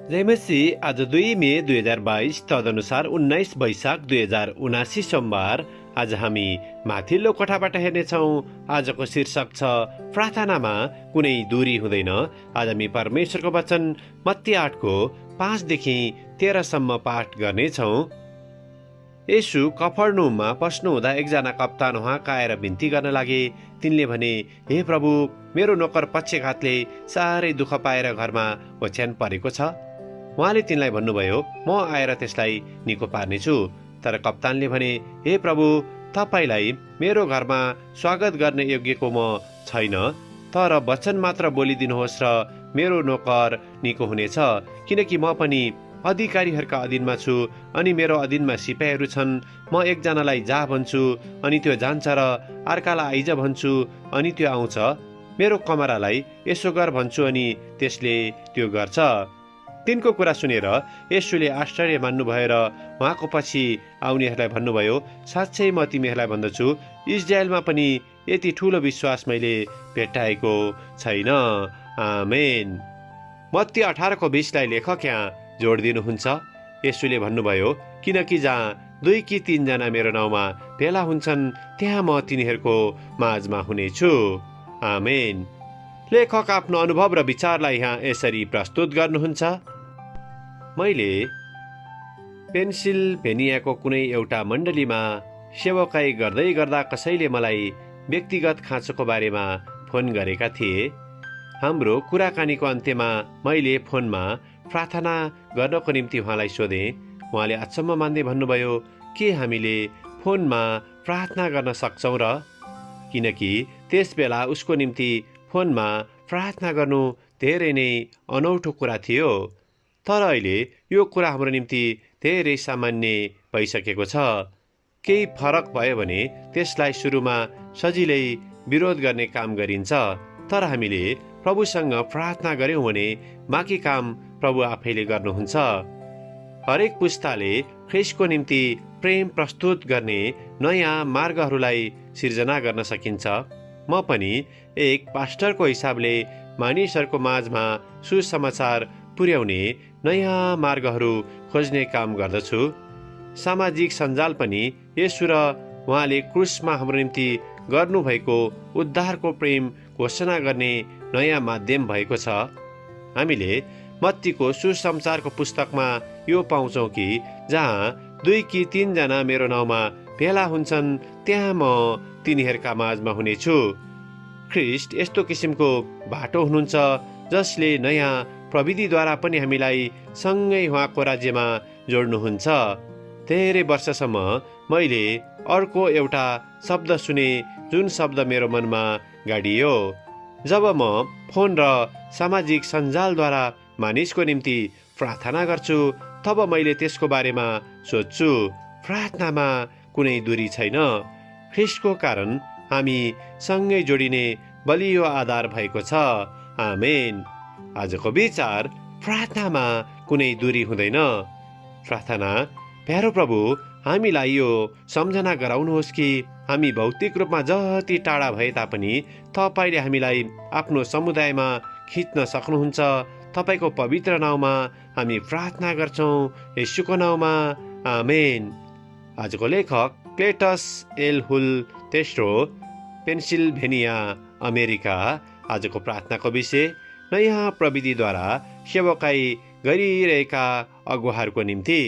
जयमसी आज 2 मे 2022 तदनुसार 19 वैशाख 2079 सोमबार। आज हामी माथिल्लो कोठाबाट हेर्नेछौँ। आजको शीर्षक छ प्रार्थनामा कुनै दूरी हुँदैन। आज हामी परमेश्वरको वचन मत्ती 8को 5 देखि 13 सम्म पाठ गर्नेछौँ। येशू कफरनहुममा पस्नुहुँदा एकजना कप्तान उहाँ आएर बिन्ती गर्न लागे। तिनले भने, हे प्रभु, मेरो नोकर पक्षघातले साह्रै दुःख पाएर घरमा ओछ्यान परेको छ। उहाँले तिनलाई भन्नुभयो, म आएर त्यसलाई निको पार्नेछु। तर कप्तानले भने, हे प्रभु, तपाईलाई मेरो घरमा स्वागत गर्ने योग्यको म छैन। तर वचन मात्र बोलिदिनुहोस् र मेरो नोकर निको हुनेछ। किनकि म पनि अधिकारीहरूका अधीनमा छु अनि मेरो अधीनमा सिपाहीहरू छन्। म एकजनालाई जा भन्छु अनि त्यो जान्छ र अर्कालाई आइज भन्छु अनि त्यो आउँछ। मेरो कमरालाई यसो गर भन्छु अनि त्यसले त्यो गर्छ। तिनको कुरा सुनेर येशूले आश्चर्य मान्नुभयो र उहाँको पछि आउनेहरूलाई भन्नुभयो, साँच्चै म तिमीहरूलाई भन्दछु, इजरायलमा पनि यति ठुलो विश्वास मैले भेट्टाएको छैन। आमेन। मत्ती 18को 20लाई लेखक यहाँ जोड दिनुहुन्छ। येशूले भन्नुभयो, किनकि जहाँ 2 कि 3 जना मेरो नाउँमा भेला हुन्छन् त्यहाँ म तिनीहरूको माझमा हुनेछु। आमेन। लेखक आफ्नो अनुभव र विचारलाई यहाँ यसरी प्रस्तुत गर्नुहुन्छ। मैले पेन्सिल्भेनियाको कुनै एउटा मण्डलीमा सेवकाई गर्दै गर्दा कसैले मलाई व्यक्तिगत खाँचोको बारेमा फोन गरेका थिए। हाम्रो कुराकानीको अन्त्यमा मैले फोनमा प्रार्थना गर्नको निम्ति उहाँलाई सोधेँ। उहाँले अचम्म मान्दै भन्नुभयो, के हामीले फोनमा प्रार्थना गर्न सक्छौँ र? किनकि त्यस बेला उसको निम्ति फोनमा प्रार्थना गर्नु धेरै नै अनौठो कुरा थियो। तर अहिले यो कुरा हाम्रो निम्ति धेरै सामान्य भइसकेको छ। केही फरक भयो भने त्यसलाई सुरुमा सजिलै विरोध गर्ने काम गरिन्छ। तर हामीले प्रभुसँग प्रार्थना गर्यौँ भने बाँकी काम प्रभु आफैले गर्नुहुन्छ। हरेक पुस्ताले ख्रिस्टको निम्ति प्रेम प्रस्तुत गर्ने नयाँ मार्गहरूलाई सिर्जना गर्न सकिन्छ। म पनि एक पास्टरको हिसाबले मानिसहरूको माझमा सुसमाचार पुर्याउने नयाँ मार्गहरू खोज्ने काम गर्दछु। सामाजिक सञ्जाल पनि येशू र उहाँले क्रुसमा हाम्रो निम्ति गर्नुभएको उद्धारको प्रेम घोषणा गर्ने नयाँ माध्यम भएको छ। हामीले मत्तीको सुसमाचारको पुस्तकमा यो पाउँछौँ कि जहाँ 2 कि 3 जना मेरो नाउँमा भेला हुन्छन् त्यहाँ म तिनीहरूका माझमा हुनेछु। ख्रिस्ट यस्तो किसिमको बाटो हुनुहुन्छ जसले नयाँ प्रविधिद्वारा पनि हामीलाई सँगै उहाँको राज्यमा जोड्नुहुन्छ। धेरै वर्षसम्म मैले अर्को एउटा शब्द सुने जुन शब्द मेरो मनमा गाडियो। जब म फोन र सामाजिक सञ्जालद्वारा मानिसको निम्ति प्रार्थना गर्छु तब मैले त्यसको बारेमा सोच्छु। प्रार्थनामा कुनै दूरी छैन। ख्रिस्टको कारण हामी सँगै जोडिने बलियो आधार भएको छ। आमेन। आजको विचार, प्रार्थनामा कुनै दूरी हुँदैन। प्रार्थना, प्यारो प्रभु, हामीलाई यो सम्झना गराउनुहोस् कि हामी भौतिक रूपमा जति टाढा भए तापनि तपाईँले हामीलाई आफ्नो समुदायमा खिच्न सक्नुहुन्छ। तपाईँको पवित्र नाउँमा हामी प्रार्थना गर्छौँ, येशूको नाउँमा। आमेन। आजको लेखक क्लेटस एल हुल तेस्रो, पेन्सिल्भेनिया, अमेरिका। आजको प्रार्थनाको विषय, नयाँ प्रविधिद्वारा सेवकाई गरिरहेका अगुवाहरूको निम्ति।